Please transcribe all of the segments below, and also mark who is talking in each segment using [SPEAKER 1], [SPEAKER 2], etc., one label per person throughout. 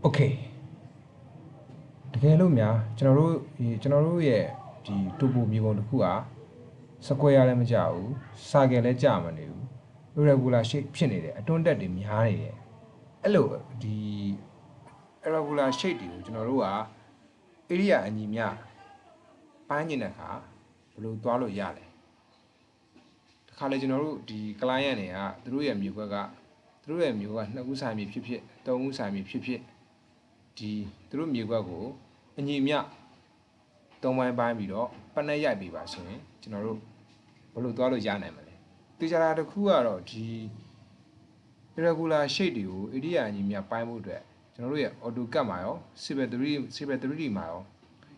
[SPEAKER 1] Okay တကယ်လို့များကျွန်တော်တို့ရဲ့ဒီတူပူမြေပုံတစ်ခုဟာစကွဲရလည်းမကြဘူးစာကယ်လည်းကြာမနေဘူး irregular shape ဖြစ်နေတယ်အတွန်းတက်တွေများနေတယ်အဲ့လိုဒီ irregular shape တွေကိုကျွန်တော်တို့က area အညီမျှပိုင်းကျင်တဲ့အခါဘယ်လိုသွားလို့ရလဲတခါလေကျွန်တော်တို့ဒီ client တွေကသူတို့ရဲ့မြေခွက်က2ဦးဆိုင်မြေဖြစ်ဖြစ်3ဦးဆိုင်မြေဖြစ်ဖြစ်ဒီသူတို့မြေခွက်ကိုအညီမျှ3ပိုင်းပိုင်းပြီးတော့ပတ်နဲ့ရိုက်ပေးပါဆိုရင်ကျွန်တော်တို့ဘယ်လိုသွားလို့ရနိုင်မလဲတေချာတာတစ်ခုကတော့ဒီ irregular shape တွေကို area အညီမျှပိုင်းဖို့အတွက်ကျွန်တော်တို့ရဲ့ AutoCAD မှာရော Civil 3D မှာရော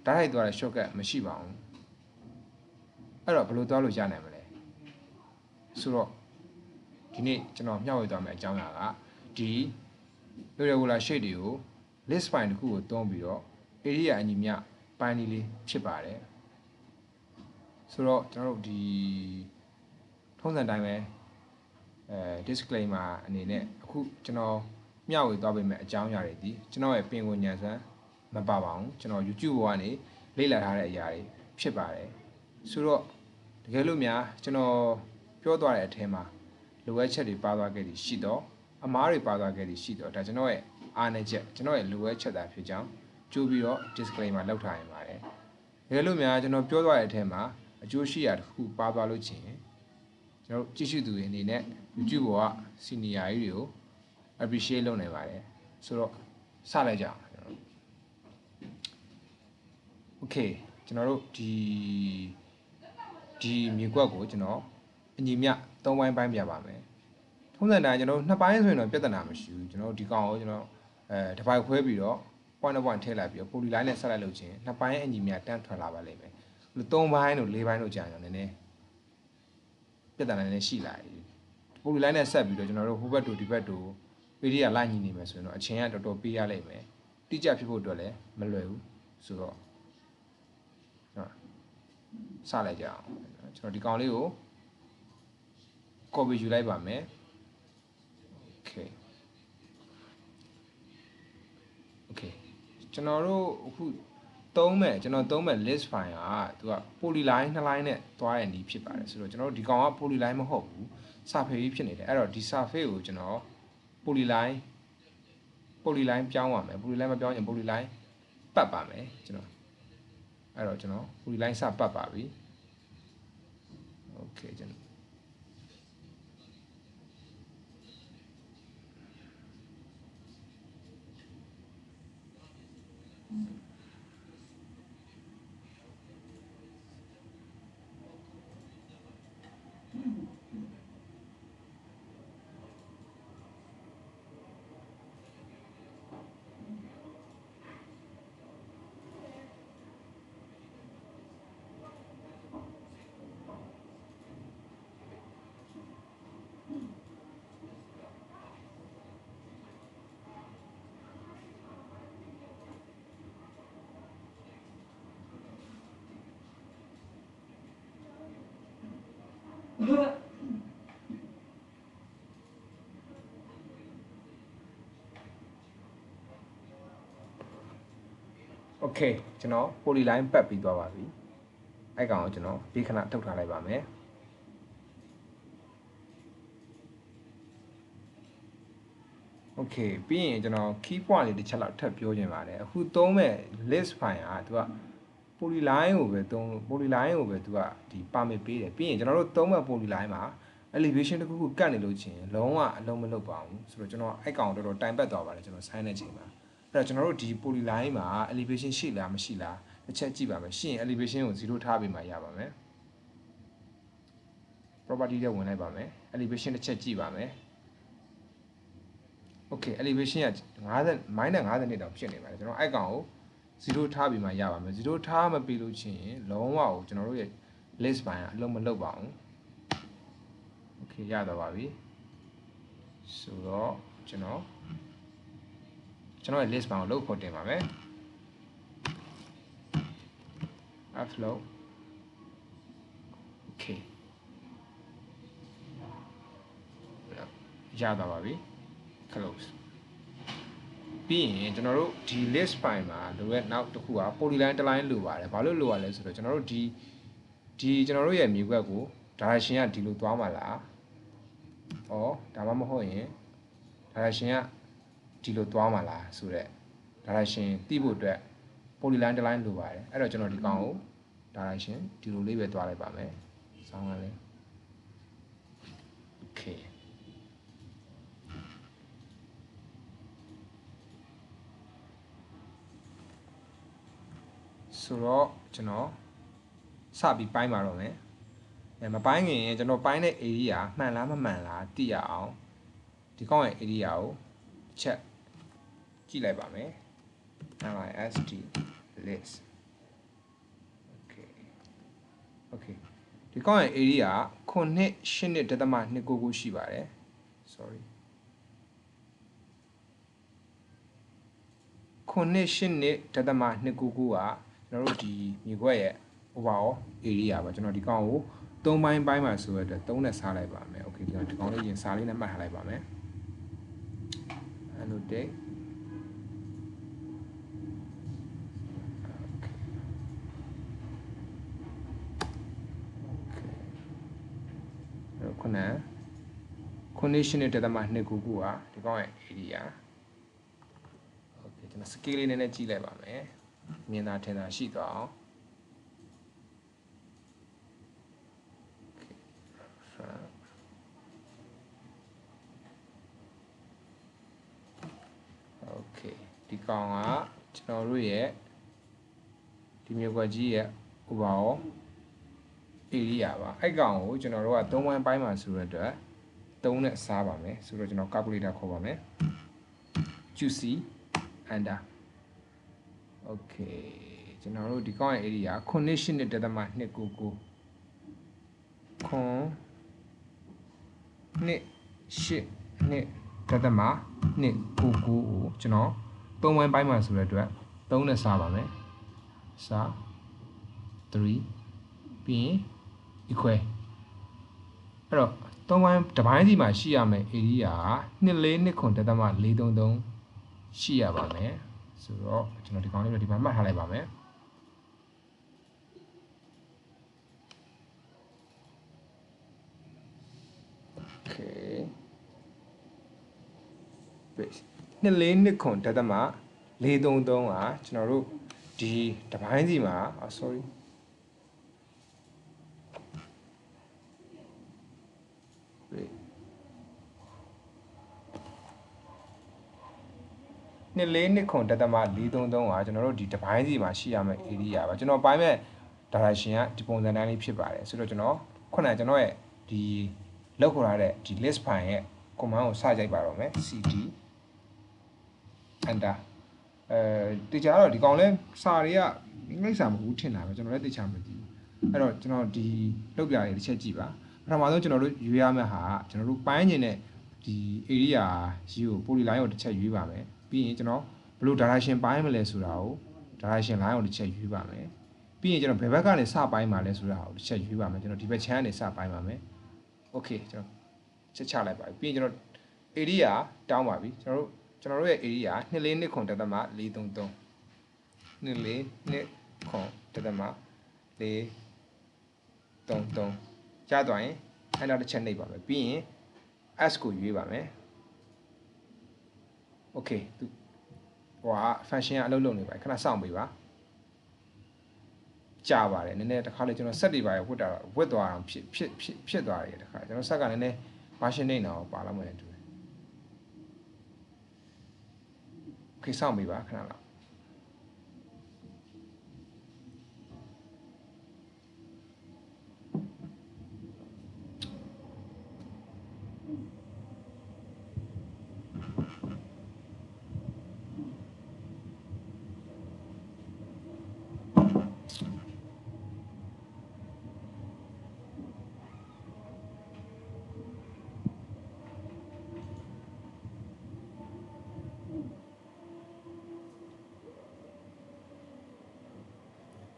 [SPEAKER 1] ဓာတ်ရိုက်သွားတဲ့ shortcut မရှိပါဘူးအဲ့တော့ဘယ်လိုသွားလို့ရနိုင်မလဲဆိုတော့ဒီနေ့ကျွန်တော်မျှဝေသွားမယ့်အကြောင်းအရာကဒီ irregular shape တွေကို list file တစ်ခုကိုတွန်းပြီးတော့ area အညီမျှပိုင်းလေးဖြစ်ပါတယ်ဆိုတော့ကျွန်တော်တို့ဒီထုံးစံတိုင်းပဲdisclaimer အနေနဲ့အခုကျွန်တော်မျှဝေသွားပေးမယ့်အကြောင်းအရာတွေဒီကျွန်တော်ရဲ့ပင်ကိုညံစွမ်းမပါပါဘူးကျွန်တော် YouTube ပေါ်ကနေလေ့လာထားတဲ့အရာတွေဖြစ်ပါတယ်ဆိုတော့တကယ်လို့များကျွန်တော်ပြောသွားတဲ့အထက်မှာလိုအပ်ချက်တွေပါသွားခဲ့သည်ရှိတော့အမားတွေပါသွားခဲ့သည်ရှိတော့ဒါကျွန်တော်ရဲ့အားနည်းချက်ကျွန်တော်ရဲ့လိုအပ်ချက်သာဖြစ်ကြောင်းကြိုးပြီးတော့ disclaimer လောက်ထားရင်ပါတယ်တကယ်လို့များကျွန်တော်ပြောသွားတဲ့အထက်မှာအကျိုးရှိရာတစ်ခုပါသွားလို့ချင်းကျွန်တော်ကြည့်ရှုသူတွေအနေနဲ့ YouTube ပေါ်က senior ကြီးတွေကို appreciate လုပ်နိုင်ပါတယ်ဆိုတော့စလိုက်ကြအောင်ကျွန်တော်တို့ Okay ကျွန်တော်တို့ဒီမြေကွက်ကိုကျွန်တော်အညီမျှ3ပိုင်းပိုင်းပြပါမယ်ထုံးစံတိုင်းကျွန်တော်2ပိုင်းဆိုရင်တော့ပြဿနာမရှိဘူးကျွန်တော်ဒီကောင်ကိုကျွန်တော်တစ်ပိုက်ခွဲပြီးတော့ point to point ထည့်လိုက်ပြီးတော့ poly line နဲ့ဆက်လိုက်လို့ချင်း2ပိုင်းအညီမျှတန်းထွက်လာပါလိမ့်မယ်3ပိုင်းတို့4ပိုင်းတို့ကြာရင်တော့နည်းနည်းပြဿနာနည်းနည်းရှိလာပြီpoly line နဲ့ဆက်ပြီးတော့ကျွန်တော်တို့ဟိုဘက်တို့ဒီဘက်တို့ area လိုက်ညီနေမယ်ဆိုရင်တော့အချိန်ကတော်တော်ပေးရလိမ့်မယ်တိကျဖြစ်ဖို့အတွက်လည်းမလွယ်ဘူးဆိုတော့စလိုက်ကြအောင်ကျွန်တော်ဒီကောင်လေးကို copy ယူလိုက်ပါမယ် okay ကျွန်တော်တို့အခုသုံးမဲ့ list file ကသူက polyline 2 line နဲ့သွားရတဲ့နည်းဖြစ်ပါတယ်ဆိုတော့ကျွန်တော်တို့ဒီကောင်က polyline မဟုတ်ဘူး surface ဖြစ်နေတယ်အဲ့တော့ဒီ surface ကိုကျွန်တော် polyline ပြောင်းရမယ် polyline မပြောင်းရင် polyline ပတ်ပါမယ်ကျွန်တော်အဲ့တော့ကျွန်တော် polyline စပတ်ပါပြီ okay ကျွန်တော်โอเคကျွန်တော် polyline ပတ်ပြီးသွားပါပြီအဲ့ကောင်ကိုကျွန်တော်ဘေးခဏထုတ်ထားလိုက်ပါမယ်โอเคပြီးရင်ကျွန်တော် key point လေးတစ်ချက်လောက်ထပ်ပြောချင်ပါတယ်အခုသုံးမဲ့ list file ကသူက polyline ကိုပဲသူကဒီ permit ပေးတယ်ပြီးရင်ကျွန်တော်တို့သုံးမဲ့ polyline မှာ elevation တစ်ခုခုကတ်နေလို့ချင်းလုံးဝအလုံးမလုပ်ပါဘူးဆိုတော့ကျွန်တော်အဲ့ကောင်တော်တော်တိုင်ပတ်သွားပါတယ်ကျွန်တော်ဆိုင်းတဲ့ချိန်မှာအဲ့တော့ကျွန်တော်တို့ဒီ polyline မှာ elevation ရှိလားမရှိလားတစ်ချက်ကြည့်ပါမယ်ရှိရင် elevation ကို0ထားပေးမှရပါမယ် property ထဲဝင်လိုက်ပါမယ် elevation တစ်ချက်ကြည့်ပါမယ် okay elevation က-50တောင်ဖြစ်နေပါတယ်ကျွန်တော်အဲ့ကောင်ကို0ထားပြီးမှရပါမယ်0ထားမပြီးလို့ချင်းလုံးဝကိုကျွန်တော်တို့ရဲ့ list file ကအလုံးမလုပ်ပါဘူး okay ရတော့ပါပြီဆိုတော့ကျွန်တော်ရဲ့ list file ကိုလုပ်ဖို့တင်ပါမယ် upload okay ရတော့ပါပြီ close ပြ ပြီးရင်ကျွန်တော်တို့ဒီ list file မှာလိုရဲ့နောက်တစ်ခုက polyline တစ် line လိုပါတယ်ဘာလို့လိုရလဲဆိုတော့ကျွန်တော်တို့ဒီကျွန်တော်တို့ရဲ့မြေကွက်ကို direction ကဒီလိုသွားမှာလားဩဒါမှမဟုတ်ရင် direction ကဒီလိုသွားမှာလားဆိုတော့ direction သိဖို့အတွက် polyline တစ် line လိုပါတယ်အဲ့တော့ကျွန်တော်ဒီကောင်ကို direction ဒီလိုလေးပဲသွားလိုက်ပါမယ်ဆောင်းကလေး okayဆိုတော့ကျွန်တော်စပြီးပိုင်းပါတော့မယ်မပိုင်းခင်ကျွန်တော်ပိုင်းတဲ့ area မှန်လားမမှန်လားသိရအောင်ဒီကောင်းရဲ့ area ကိုချက်ကြည့်လိုက်ပါမယ် list list okay ဒီကောင်းရဲ့ area 9.8.299ရှိပါတယ် sorry 9.8.299ကကျွန်တော်တို့ဒီမြေခွက်ရဲ့ overall area ပါကျွန်တော်ဒီကောင်ကို3ပိုင်းပိုင်းမှာဆိုရတဲ့3နဲ့စားလိုက်ပါမယ် okay ဒီကောင်လေးရင်စားလေးနဲ့မှတ်ထားလိုက်ပါမယ် annotate okay 9.8.299ကဒီကောင်ရဲ့ area okay ကျွန်တော် scale လေးနည်းနည်းကြည့်လိုက်ပါမယ်မြင်သာထင်သာရှိသွားအောင်โอเคဒီကောင်ကကျွန်တော်တို့ရဲ့ဒီမြေကွက်ကြီးရဲ့ overall area ပါအဲ့ကောင်ကိုကျွန်တော်တို့က3ပိုင်းပိုင်းမှာဆိုရတဲ့အတွက်3နဲ့စားပါမယ်ဆိုတော့ကျွန်တော် calculator ခေါ်ပါမယ် QC under okay ကျွန်တော်တို့ဒီကောင်ရဲ့ area 9.8.299ခွန်2.8.299ကိုကျွန်တော်3ပိုင်းပိုင်းမှာဆိုတဲ့အတွက်3နဲ့စားပါမယ်စား3ပြီးရင် equal အဲ့တော့3ပိုင်းတစ်ပိုင်းစီမှာရှိရမယ် area က2.4.433ရှိရပါမယ်ဆိုတော့ကျွန်တော်ဒီကောင်လေးတော့ဒီမှာမှတ်ထားလိုက်ပါမယ် okay base 2.4.433ကကျွန်တော်တို့ဒီတစ်ပိုင်းစီမှာ sorry 2.4.433ကကျွန်တော်တို့ဒီတစ်ပိုင်းစီမှာရှိရမယ့် area ပါကျွန်တော်ပိုင်းမဲ့ direction ကဒီပုံစံတိုင်းလေးဖြစ်ပါတယ်ဆိုတော့ကျွန်တော်ခုနကကျွန်တော်ရဲ့ဒီလောက်ခေါ်ရတဲ့ဒီ list file ရဲ့ command ကိုစကြိုက်ပါတော့မယ် cd enter တေချာတော့ဒီကောင်လဲစာတွေကအင်္ဂလိပ်စာမဟုတ်ဘူးထင်တာပဲကျွန်တော်လည်းတေချာမသိဘူးအဲ့တော့ကျွန်တော်ဒီလောက်ပြလေးတစ်ချက်ကြည့်ပါပထမဆုံးကျွန်တော်တို့ရွေးရမယ့်ဟာကကျွန်တော်တို့ပိုင်းနေတဲ့ဒီ area ကြီးကို polyline ကိုတစ်ချက်ရွေးပါမယ်ပြီးရင်ကျွန်တော်ဘယ်လို direction ပိုင်းမလဲဆိုတာကို direction line ကိုတစ်ချက်ရွေးပါမယ်ပြီးရင်ကျွန်တော်ဘယ်ဘက်ကနေစပိုင်းမှာလဲဆိုတာကိုတစ်ချက်ရွေးပါမယ်ကျွန်တော်ဒီဘက်ချမ်းကနေစပိုင်းပါမယ် okay ကျွန်တော်ချက်ချလိုက်ပါပြီပြီးရင်ကျွန်တော် area တောင်းပါပြီကျွန်တော်တို့ရဲ့ area 2.4.433 ရသွားရင်အဲ့နောက်တစ်ချက်နှိပ်ပါမယ်ပြီးရင် s ကိုရွေးပါမယ် okay သူဟိုက function ကအလုပ်လုပ်နေပါခဏစောင့်ပေးပါကြာပါတယ်နည်းနည်းတစ်ခါလေကျွန်တော်ဆက်တွေပါရဝတ်သွားအောင်ဖြစ်သွားတယ်တခါကျွန်တော်ဆက်ကနည်းနည်း version နေအောင်ပါလာမှလည်းတူတယ် okay စောင့်ပေးပါခဏလောက်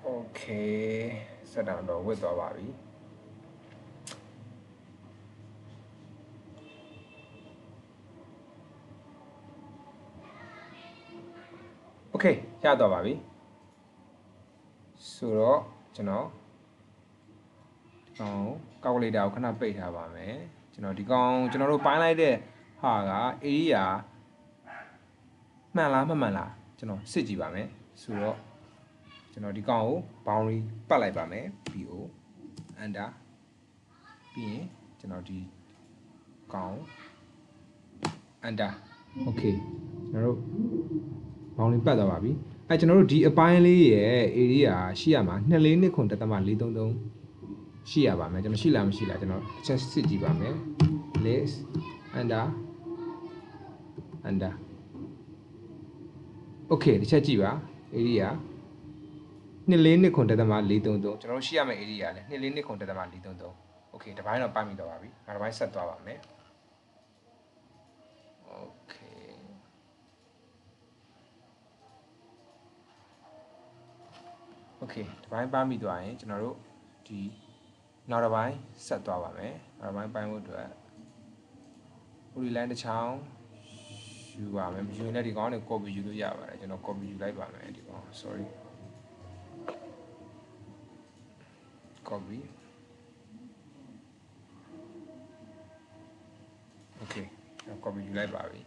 [SPEAKER 1] okay ဆက်တောင်တော့ဝတ်သွားပါပြီ Okay ရတော့ပါပြီဆိုတော့ကျွန်တော်ကောက်ကူလေတာကိုခဏပိတ်ထားပါမယ်ကျွန်တော်ဒီကောင်ကျွန်တော်တို့ပိုင်းလိုက်တဲ့ဟာက area မှန်လားမမှန်လားကျွန်တော်စစ်ကြည့်ပါမယ်ဆိုတော့ကျွန်တော်ဒီကောင်ကို boundary ပတ်လိုက်ပါမယ် BO under ပြီးရင်ကျွန်တော်ဒီကောင် under okay ကျွန်တော်တို့ boundary ပတ်သွားပါပြီအဲကျွန်တော်တို့ဒီအပိုင်းလေးရဲ့ area ရှိရမှာ2429.433ရှိရပါမယ်ကျွန်တော်ရှိလားမရှိလားကျွန်တော်တစ်ချက်စစ်ကြည့်ပါမယ် list under okay တစ်ချက်ကြည့်ပါ area 2429.433ကျွန်တော်တို့ရှိရမယ့် area လဲ2429.433 okay ဒီပိုင်းတော့ပတ်မိတော့ပါပြီနောက်တစ်ပိုင်းဆက်သွားပါမယ် okay okay ဒီပိုင်းပတ်မိသွားရင်ကျွန်တော်တို့ဒီနောက်တစ်ပိုင်းဆက်သွားပါမယ်နောက်တစ်ပိုင်းပိုင်းဖို့အတွက် poly line တစ်ချောင်းယူပါမယ်ယူရင်လည်းဒီကောင်နဲ့ copy ယူလို့ရပါတယ်ကျွန်တော် copy ယူလိုက်ပါမယ်ဒီကောင် sorry copy okay ကျွန်တော် copy ယူလိုက်ပါပြီ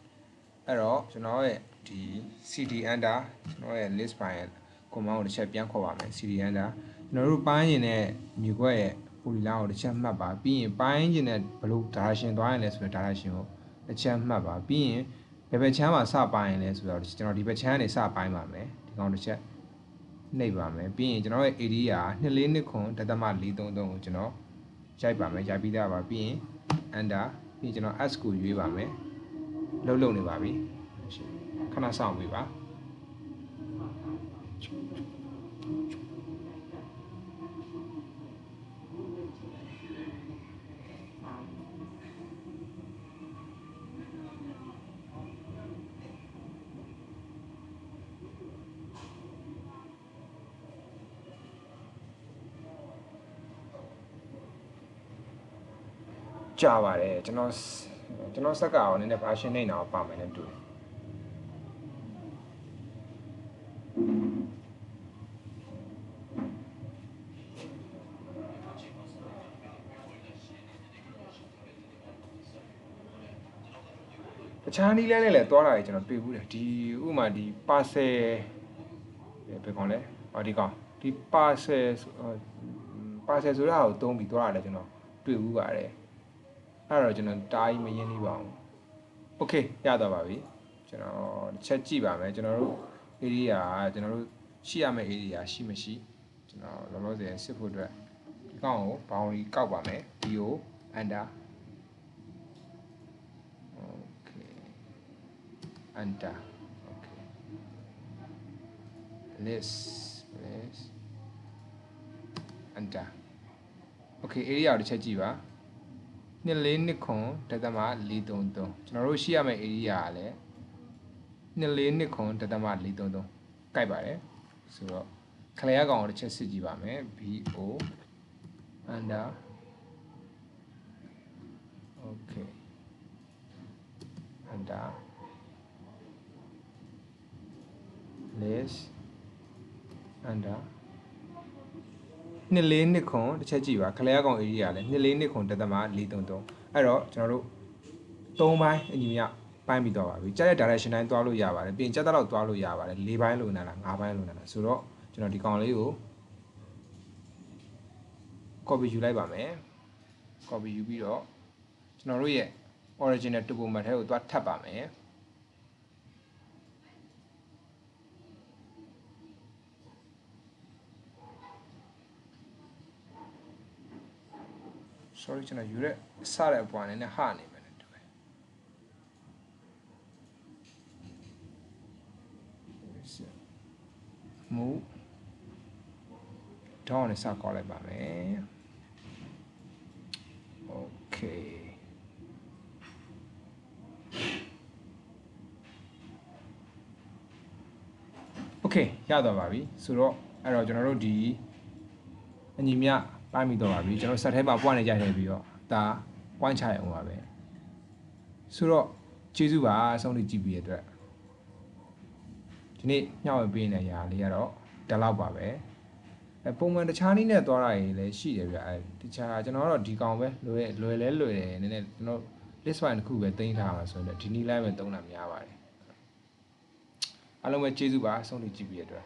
[SPEAKER 1] အဲ့တော့ကျွန်တော်ရဲ့ဒီ cd under ကျွန်တော်ရဲ့ list file ရဲ့ command ကိုတစ်ချက်ပြန်ခေါ်ပါမယ် cd under ကျွန်တော်တို့ပိုင်းရင်တဲ့မြေခွက်ရဲ့ poly line ကိုတစ်ချက်မှတ်ပါပြီးရင်ပိုင်းရင်တဲ့ဘလို့ direction သွားရင်လဲဆိုတော့ direction ကိုတစ်ချက်မှတ်ပါပြီးရင်ဘယ်ဘက်ချမ်းမှာစပိုင်းရင်လဲဆိုတော့ကျွန်တော်ဒီဘက်ချမ်းနေစပိုင်းပါမယ်ဒီကောင်တစ်ချက်နှိပ်ပါမယ်ပြီးရင်ကျွန်တော်ရဲ့ area 2429.433ကိုကျွန်တော်ရိုက်ပါမယ်ရိုက်ပြီးသားပါပြီးရင် under ပြီးကျွန်တော် s ကိုရွေးပါမယ်လှုပ်နေပါပြီခဏစောင့်ပေးပါကြာပါတယ်ကျွန်တော်စက်ကအောင်နည်းနည်း version နဲ့တော့ပါမယ်နဲ့တူတယ်တခြားနည်းလမ်းနဲ့လည်းသွားတာကြီးကျွန်တော်တွေ့ဘူးတယ်ဒီဥမာဒီ parcel ဘယ်ကောင်လဲဒီကောင်ဒီ parcel ဆိုတာကိုသုံးပြီးသွားတာလည်းကျွန်တော်တွေ့ဘူးပါတယ်အဲ့တော့ကျွန်တော်တားကြီးမရင်းနေပါဘူးโอเคရတော့ပါပြီကျွန်တော်တစ်ချက်ကြည့်ပါမယ်ကျွန်တော်တို့ area ကျွန်တော်တို့ရှိရမယ့် area ရှိမရှိကျွန်တော်လောလောဆယ်စစ်ဖို့အတွက်ဒီကောင်ကို boundary ကောက်ပါမယ် BO under okay under okay list under okay area ကိုတစ်ချက်ကြည့်ပါ2429.433ကျွန်တော်တို့ရှိရမယ့် area ကလည်း2429.433ကိုက်ပါတယ်ဆိုတော့ခလျာကောင်ကိုတစ်ချက်စစ်ကြည့်ပါမယ် BO under okay under list under 2429တစ်ချက်ကြည့်ပါခလျာကောင် area လဲ2429.433အဲ့တော့ကျွန်တော်တို့3ပိုင်းအညီမြပိုင်းပြီးတော့ပါပြီကြားတဲ့ direction တိုင်းသွားလို့ရပါတယ်ပြင်ကြားတော့သွားလို့ရပါတယ်4ပိုင်းလိုနာလား5ပိုင်းလိုနာလားဆိုတော့ကျွန်တော်ဒီကောင်လေးကို copy ယူလိုက်ပါမယ် copy ယူပြီးတော့ကျွန်တော်တို့ရဲ့ original document ထဲကိုသွားထပ်ပါမယ်sorry ကျွန်တော်ယူတဲ့စတဲ့အပွားနဲ့ဟာနေမယ်တူပဲမူဒေါင်းနဲ့စကောက်လိုက်ပါမယ် okay okay ရတော့ပါပြီဆိုတော့အဲ့တော့ကျွန်တော်တို့ဒီအညီမြပိုင်းပြီးတော့ပါပြီကျွန်တော်ဆက်ထဲမှာ point နဲ့ကြိုက်နေပြီးတော့ဒါ point ချရအောင်ပါပဲဆိုတော့ကျေးဇူးပါအဆုံးထိကြည့်ပြီးရတဲ့အတွက် ဒီနေ့မျှဝေပေးနေရတာလေးကတော့ဒီလောက်ပါပဲပုံမှန်တခြားနည်းနဲ့သွားတာတွေလည်းရှိတယ်ဗျတခြားကျွန်တော်ကတော့ဒီကောင်ပဲလွယ်တယ်နည်းနည်းကျွန်တော် list file တစ်ခုပဲတင်ထားမှာဆိုတော့ဒီနည်းလမ်းပဲသုံးတာများပါတယ်အားလုံးပဲကျေးဇူးပါအဆုံးထိကြည့်ပြီးရတဲ့အတွက်